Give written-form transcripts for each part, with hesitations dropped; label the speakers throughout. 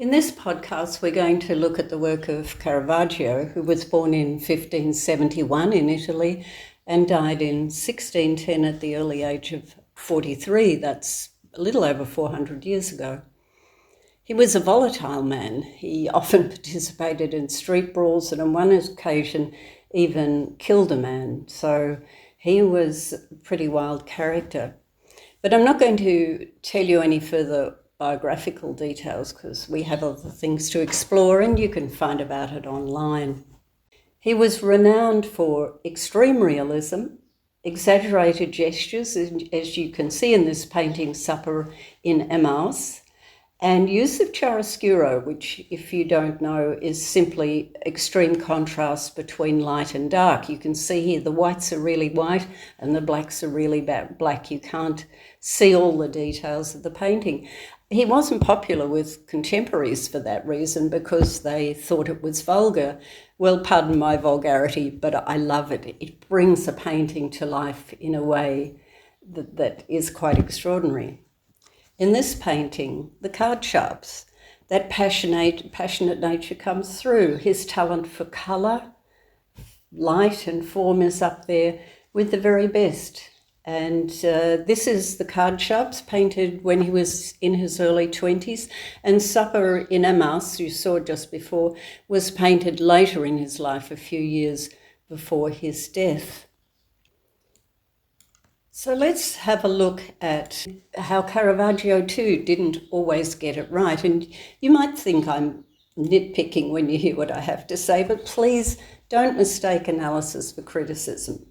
Speaker 1: In this podcast, we're going to look at the work of Caravaggio, who was born in 1571 in Italy and died in 1610 at the early age of 43. That's a little over 400 years ago. He was a volatile man. He often participated in street brawls and on one occasion even killed a man. So he was a pretty wild character. But I'm not going to tell you any further biographical details because we have other things to explore and you can find about it online. He was renowned for extreme realism, exaggerated gestures, as you can see in this painting, Supper in Emmaus, and use of chiaroscuro, which, if you don't know, is simply extreme contrast between light and dark. You can see here the whites are really white and the blacks are really black. You can't see all the details of the painting. He wasn't popular with contemporaries for that reason because they thought it was vulgar. Well, pardon my vulgarity, but I love it. It brings a painting to life in a way that is quite extraordinary. In this painting, the card sharps, that passionate nature comes through. His talent for colour, light and form is up there with the very best. And this is the card sharps painted when he was in his early 20s. And Supper in Emmaus, you saw just before, was painted later in his life, a few years before his death. So let's have a look at how Caravaggio too didn't always get it right. And you might think I'm nitpicking when you hear what I have to say, but please don't mistake analysis for criticism.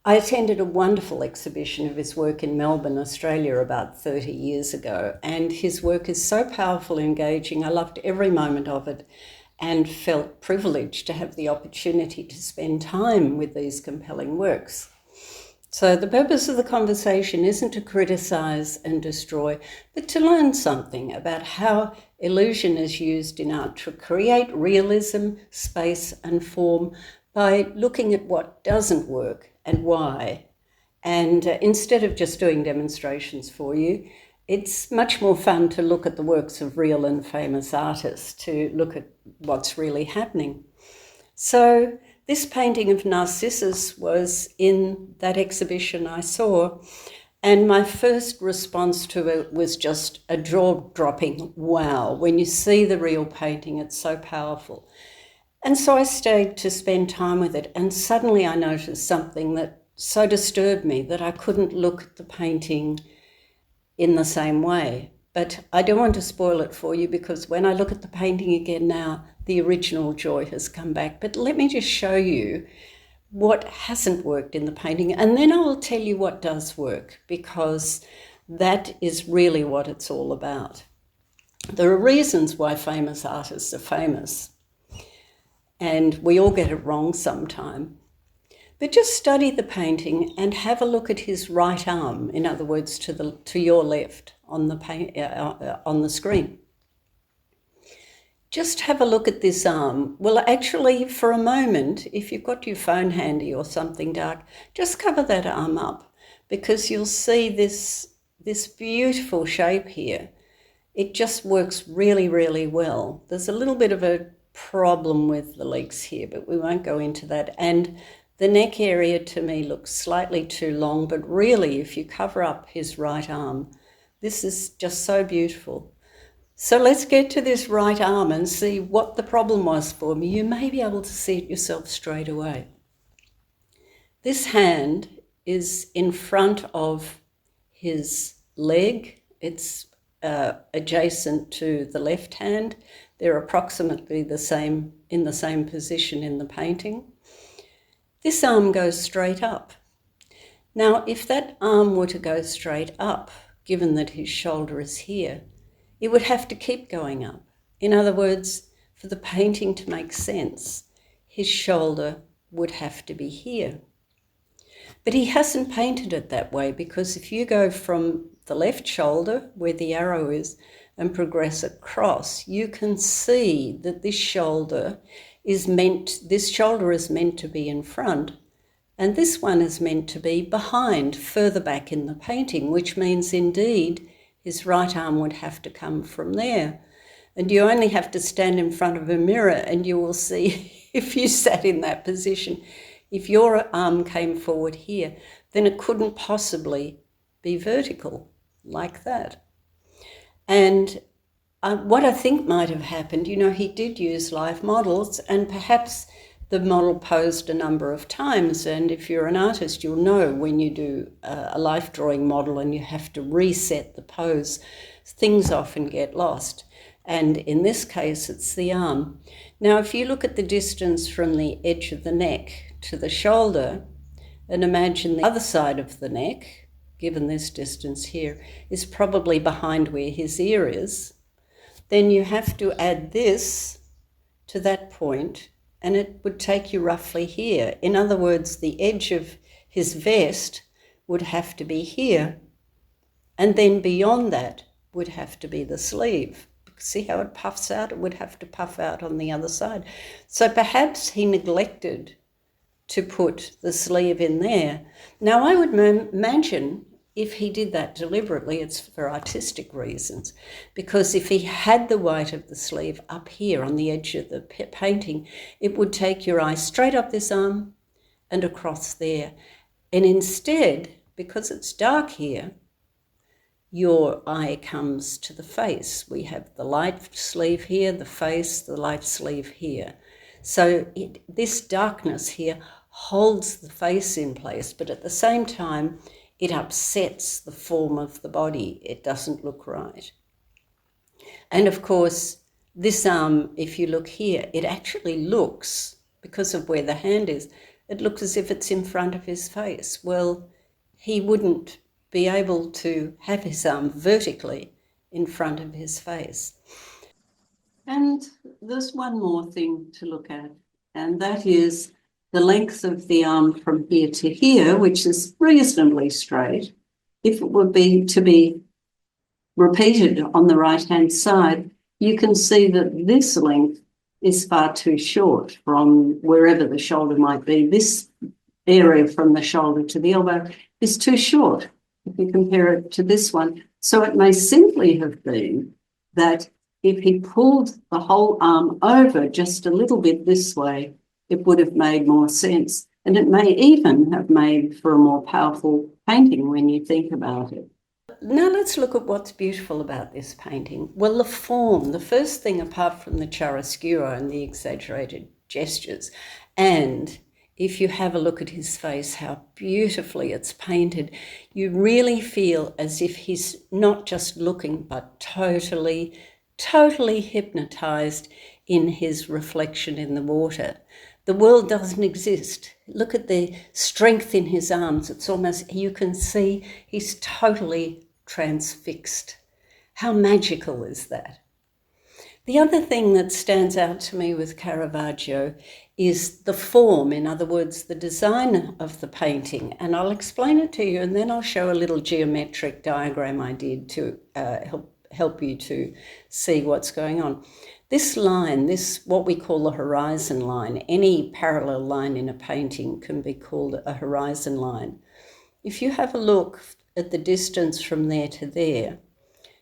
Speaker 1: I attended a wonderful exhibition of his work in Melbourne, Australia, about 30 years ago, and his work is so powerful and engaging. I loved every moment of it and felt privileged to have the opportunity to spend time with these compelling works. So the purpose of the conversation isn't to criticize and destroy, but to learn something about how illusion is used in art to create realism, space, and form by looking at what doesn't work and why. And instead of just doing demonstrations for you, it's much more fun to look at the works of real and famous artists, to look at what's really happening. So this painting of Narcissus was in that exhibition I saw, and my first response to it was just a jaw-dropping wow. When you see the real painting, it's so powerful. And so I stayed to spend time with it, and suddenly I noticed something that so disturbed me that I couldn't look at the painting in the same way. But I don't want to spoil it for you because when I look at the painting again now, the original joy has come back. But let me just show you what hasn't worked in the painting, and then I will tell you what does work, because that is really what it's all about. There are reasons why famous artists are famous, and we all get it wrong sometime. But just study the painting and have a look at his right arm, in other words, to your left on the screen. Just have a look at this arm. Well, actually, for a moment, if you've got your phone handy or something dark, just cover that arm up, because you'll see this beautiful shape here. It just works really, really well. There's a little bit of a problem with the legs here, but we won't go into that. And the neck area to me looks slightly too long, but really if you cover up his right arm, this is just so beautiful. So let's get to this right arm and see what the problem was for me. You may be able to see it yourself straight away. This hand is in front of his leg. It's adjacent to the left hand. They're approximately in the same position in the painting. This arm goes straight up. Now, if that arm were to go straight up, given that his shoulder is here, it would have to keep going up. In other words, for the painting to make sense, his shoulder would have to be here. But he hasn't painted it that way, because if you go from the left shoulder, where the arrow is, and progress across, you can see that this shoulder is meant to be in front, and this one is meant to be behind, further back in the painting, which means indeed his right arm would have to come from there. And you only have to stand in front of a mirror and you will see if you sat in that position, if your arm came forward here, then it couldn't possibly be vertical like that. And what I think might have happened, he did use live models, and perhaps the model posed a number of times. And if you're an artist, you'll know when you do a life drawing model and you have to reset the pose, things often get lost. And in this case, it's the arm. Now, if you look at the distance from the edge of the neck to the shoulder, and imagine the other side of the neck, given this distance here, is probably behind where his ear is, then you have to add this to that point, and it would take you roughly here. In other words, the edge of his vest would have to be here, and then beyond that would have to be the sleeve. See how it puffs out? It would have to puff out on the other side. So perhaps he neglected to put the sleeve in there. Now, I would imagine if he did that deliberately, it's for artistic reasons, because if he had the white of the sleeve up here on the edge of the painting, it would take your eye straight up this arm and across there. And instead, because it's dark here, your eye comes to the face. We have the light sleeve here, the face, the light sleeve here. So this darkness here holds the face in place, but at the same time, it upsets the form of the body. It doesn't look right. And of course, this arm, if you look here, it actually looks, because of where the hand is, it looks as if it's in front of his face. Well, he wouldn't be able to have his arm vertically in front of his face. And there's one more thing to look at, and that is the length of the arm from here to here, which is reasonably straight. If it would be to be repeated on the right-hand side, you can see that this length is far too short from wherever the shoulder might be. This area from the shoulder to the elbow is too short if you compare it to this one. So it may simply have been that if he pulled the whole arm over just a little bit this way, it would have made more sense. And it may even have made for a more powerful painting when you think about it. Now let's look at what's beautiful about this painting. Well, the form, the first thing apart from the chiaroscuro and the exaggerated gestures, and if you have a look at his face, how beautifully it's painted, you really feel as if he's not just looking, but totally hypnotized in his reflection in the water. The world doesn't exist. Look at the strength in his arms. It's almost, you can see he's totally transfixed. How magical is that? The other thing that stands out to me with Caravaggio is the form, in other words, the design of the painting. And I'll explain it to you, and then I'll show a little geometric diagram I did to help you to see what's going on. This line, this what we call the horizon line, any parallel line in a painting can be called a horizon line. If you have a look at the distance from there to there,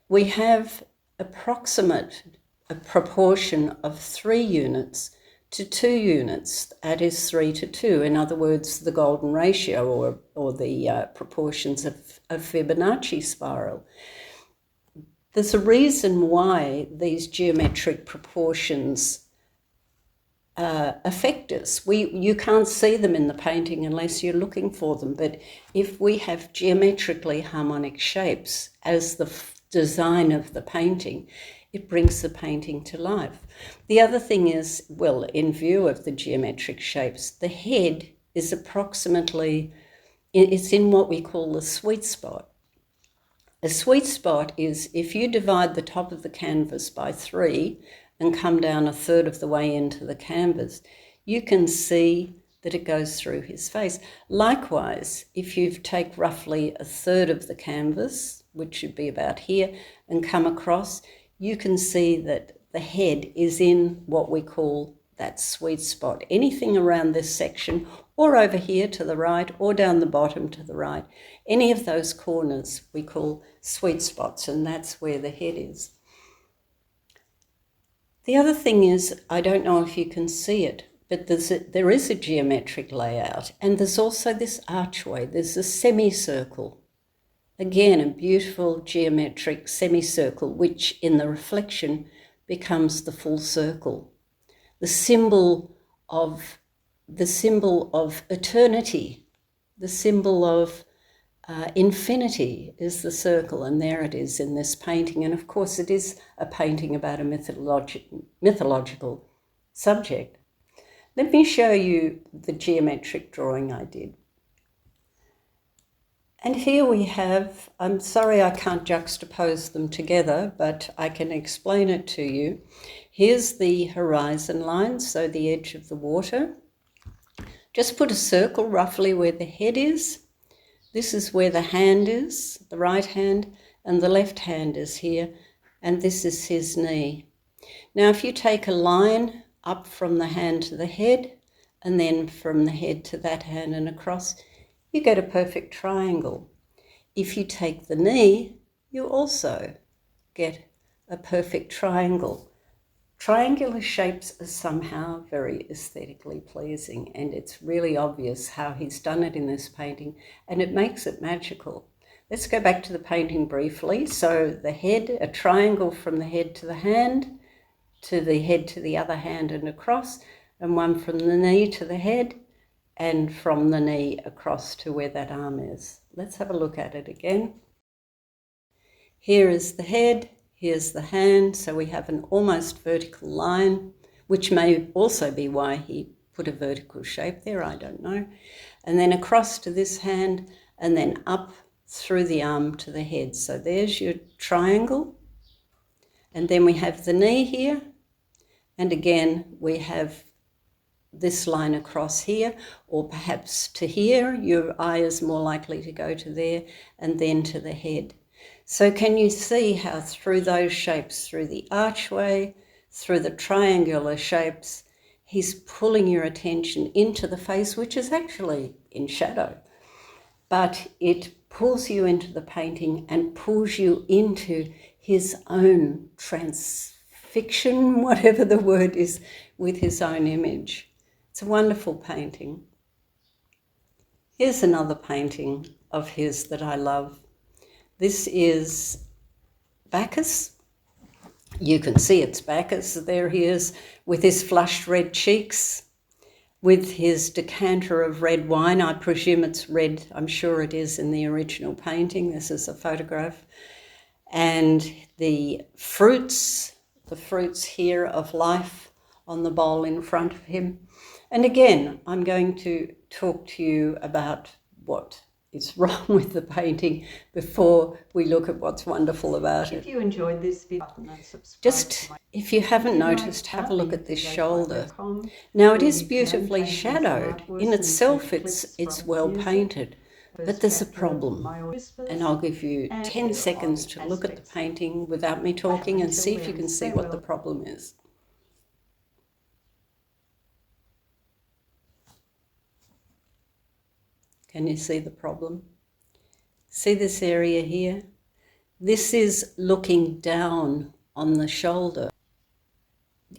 Speaker 1: we have approximate a proportion of 3 units to 2 units, that is 3 to 2. In other words, the golden ratio or the proportions of Fibonacci spiral. There's a reason why these geometric proportions affect us. You can't see them in the painting unless you're looking for them, but if we have geometrically harmonic shapes as the design of the painting, it brings the painting to life. The other thing is, well, in view of the geometric shapes, the head is approximately, it's in what we call the sweet spot. A sweet spot is if you divide the top of the canvas by 3 and come down a third of the way into the canvas, you can see that it goes through his face. Likewise, if you take roughly a third of the canvas, which should be about here, and come across, you can see that the head is in what we call that sweet spot. Anything around this section, or over here to the right, or down the bottom to the right, any of those corners we call sweet spots, and that's where the head is. The other thing is, I don't know if you can see it, but there is a geometric layout, and there's also this archway. There's a semicircle. Again, a beautiful geometric semicircle, which in the reflection becomes the full circle. The symbol of eternity, the symbol of infinity is the circle, and there it is in this painting. And of course it is a painting about a mythological subject. Let me show you the geometric drawing I did. And here we have, I'm sorry I can't juxtapose them together, but I can explain it to you. Here's the horizon line, so the edge of the water. Just put a circle roughly where the head is. This is where the hand is, the right hand, and the left hand is here, and this is his knee. Now if you take a line up from the hand to the head, and then from the head to that hand and across, you get a perfect triangle. If you take the knee, you also get a perfect triangle. Triangular shapes are somehow very aesthetically pleasing, and it's really obvious how he's done it in this painting, and it makes it magical. Let's go back to the painting briefly. So the head, a triangle from the head to the hand, to the head to the other hand and across, and one from the knee to the head, and from the knee across to where that arm is. Let's have a look at it again. Here is the head. Here's the hand, so we have an almost vertical line, which may also be why he put a vertical shape there, I don't know. And then across to this hand, and then up through the arm to the head. So there's your triangle. And then we have the knee here, and again we have this line across here, or perhaps to here. Your eye is more likely to go to there, and then to the head. So can you see how through those shapes, through the archway, through the triangular shapes, he's pulling your attention into the face, which is actually in shadow, but it pulls you into the painting and pulls you into his own transfixion, whatever the word is, with his own image. It's a wonderful painting. Here's another painting of his that I love. This is Bacchus. You can see it's Bacchus. There he is with his flushed red cheeks, with his decanter of red wine. I presume it's red. I'm sure it is in the original painting. This is a photograph. And the fruits here of life on the bowl in front of him. And again, I'm going to talk to you about what is wrong with the painting before we look at what's wonderful about it.
Speaker 2: If you enjoyed this video,
Speaker 1: just if you haven't noticed, have a look at this shoulder. Now it is beautifully shadowed. In itself, it's well painted, but there's a problem. And I'll give you 10 seconds to look at the painting without me talking and see if you can see what the problem is. Can you see the problem? See this area here? This is looking down on the shoulder.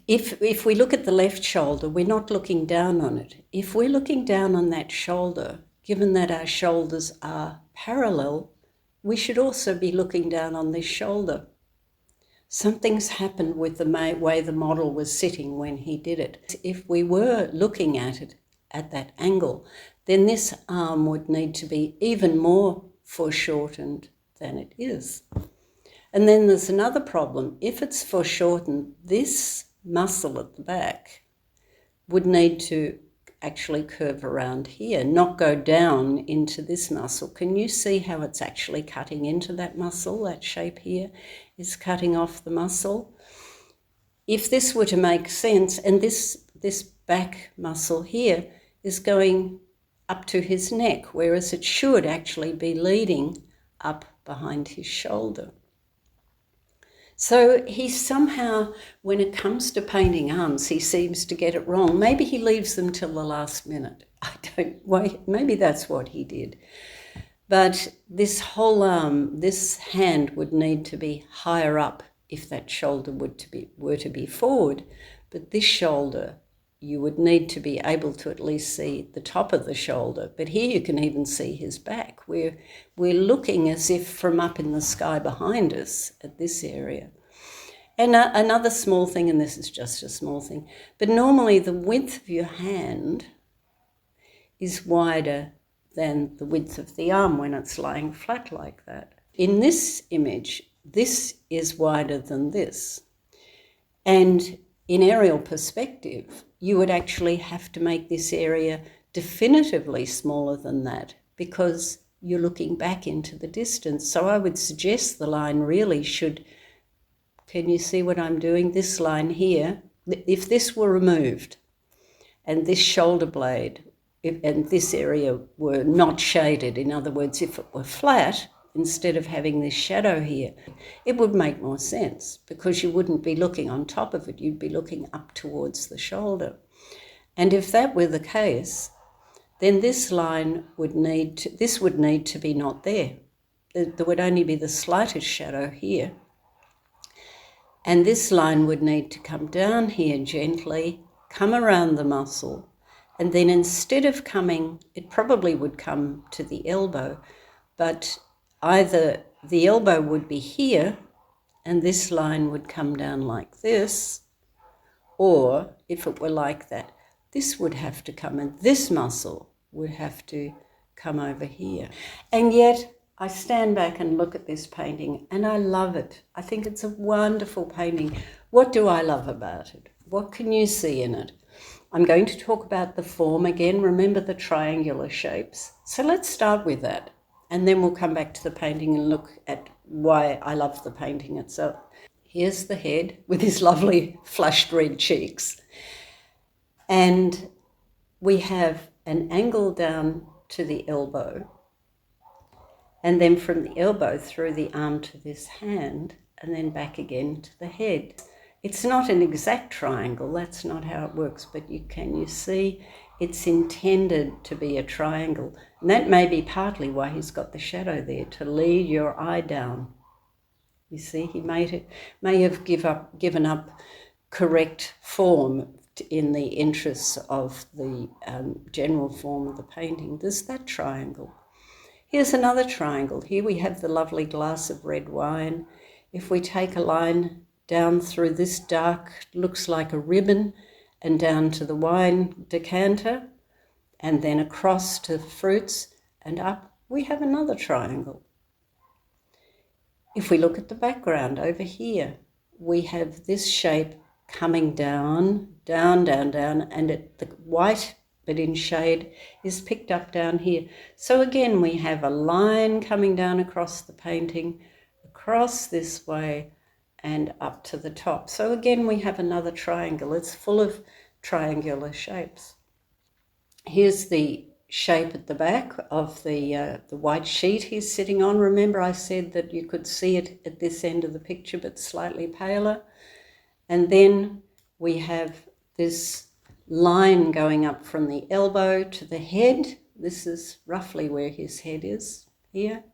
Speaker 1: If we look at the left shoulder, we're not looking down on it. If we're looking down on that shoulder, given that our shoulders are parallel, we should also be looking down on this shoulder. Something's happened with the way the model was sitting when he did it. If we were looking at it at that angle, then this arm would need to be even more foreshortened than it is. And then there's another problem. If it's foreshortened, this muscle at the back would need to actually curve around here, not go down into this muscle. Can you see how it's actually cutting into that muscle? That shape here is cutting off the muscle. If this were to make sense, and this back muscle here is going up to his neck, whereas it should actually be leading up behind his shoulder. So he somehow, when it comes to painting arms, he seems to get it wrong. Maybe he leaves them till the last minute. Maybe that's what he did. But this whole arm, this hand would need to be higher up if that shoulder were to be forward. But this shoulder, you would need to be able to at least see the top of the shoulder. But here you can even see his back. We're looking as if from up in the sky behind us at this area. And another small thing, and this is just a small thing, but normally the width of your hand is wider than the width of the arm when it's lying flat like that. In this image, this is wider than this. And in aerial perspective, you would actually have to make this area definitively smaller than that because you're looking back into the distance. So I would suggest the line really should, can you see what I'm doing? This line here, if this were removed and this shoulder blade and this area were not shaded, in other words, if it were flat, instead of having this shadow here, it would make more sense because you wouldn't be looking on top of it, you'd be looking up towards the shoulder. And if that were the case, then this line would need to be not there. There would only be the slightest shadow here. And this line would need to come down here gently, come around the muscle, and then instead of coming, it probably would come to the elbow, but either the elbow would be here and this line would come down like this, or if it were like that, this would have to come and this muscle would have to come over here. And yet I stand back and look at this painting and I love it. I think it's a wonderful painting. What do I love about it? What can you see in it? I'm going to talk about the form again. Remember the triangular shapes. So let's start with that. And then we'll come back to the painting and look at why I love the painting itself. Here's the head with his lovely flushed red cheeks. And we have an angle down to the elbow. And then from the elbow through the arm to this hand, and then back again to the head. It's not an exact triangle, that's not how it works, but you see it's intended to be a triangle. And that may be partly why he's got the shadow there, to lead your eye down. You see, he may have given up correct form in the interests of the general form of the painting. There's that triangle. Here's another triangle. Here we have the lovely glass of red wine. If we take a line down through this dark, looks like a ribbon, and down to the wine decanter, and then across to fruits and up, we have another triangle. If we look at the background over here, we have this shape coming down, down, down, down, and the white, but in shade, is picked up down here. So again, we have a line coming down across the painting, across this way, and up to the top. So again, we have another triangle. It's full of triangular shapes. Here's the shape at the back of the white sheet he's sitting on. Remember I said that you could see it at this end of the picture, but slightly paler. And then we have this line going up from the elbow to the head. This is roughly where his head is here.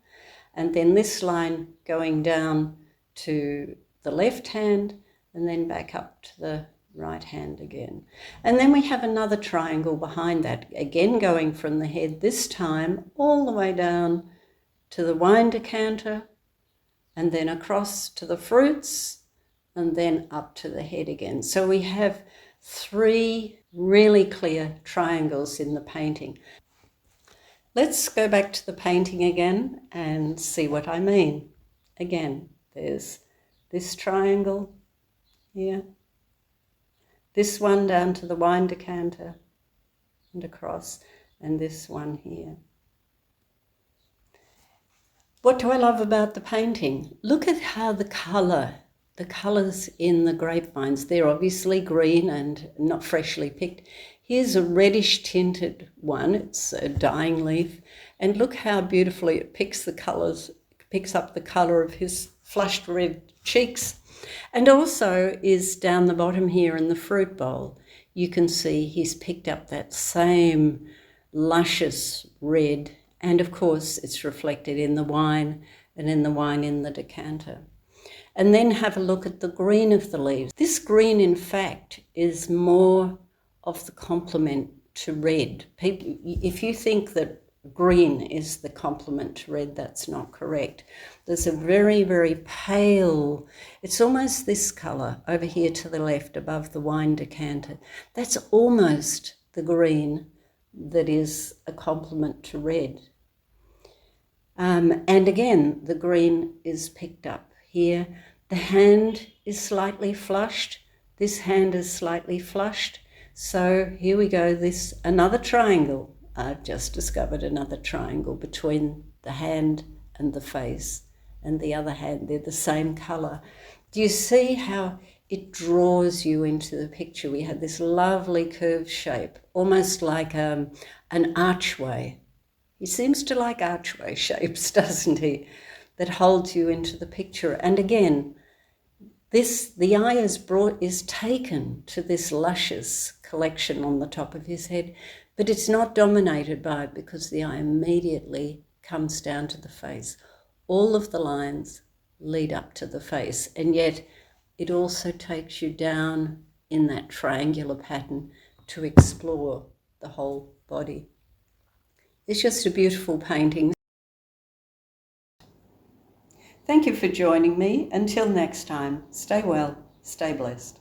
Speaker 1: And then this line going down to the left hand and then back up to the right hand again. And then we have another triangle behind that, again going from the head, this time all the way down to the wine decanter and then across to the fruits and then up to the head again. So we have three really clear triangles in the painting. Let's go back to the painting again and see what I mean. Again, there's this triangle here, this one down to the wine decanter and across, and this one here. What do I love about the painting? Look at how the colours in the grapevines, they're obviously green and not freshly picked. Here's a reddish tinted one, it's a dying leaf, and look how beautifully it picks the colours, picks up the colour of his flushed red cheeks. And also is down the bottom here in the fruit bowl. You can see he's picked up that same luscious red, and of course it's reflected in the wine and in the wine in the decanter. And then have a look at the green of the leaves. This green, in fact, is more of the complement to red. People, if you think that green is the complement to red, that's not correct. There's a very, very pale, it's almost this colour over here to the left above the wine decanter. That's almost the green that is a complement to red. And again, the green is picked up here. The hand is slightly flushed. This hand is slightly flushed. So here we go, this another triangle. I've just discovered another triangle between the hand and the face and the other hand. They're the same colour. Do you see how it draws you into the picture? We have this lovely curved shape, almost like an archway. He seems to like archway shapes, doesn't he? That holds you into the picture. And again, the eye is taken to this luscious collection on the top of his head, but it's not dominated by it because the eye immediately comes down to the face. All of the lines lead up to the face, and yet it also takes you down in that triangular pattern to explore the whole body. It's just a beautiful painting. Thank you for joining me. Until next time, stay well, stay blessed.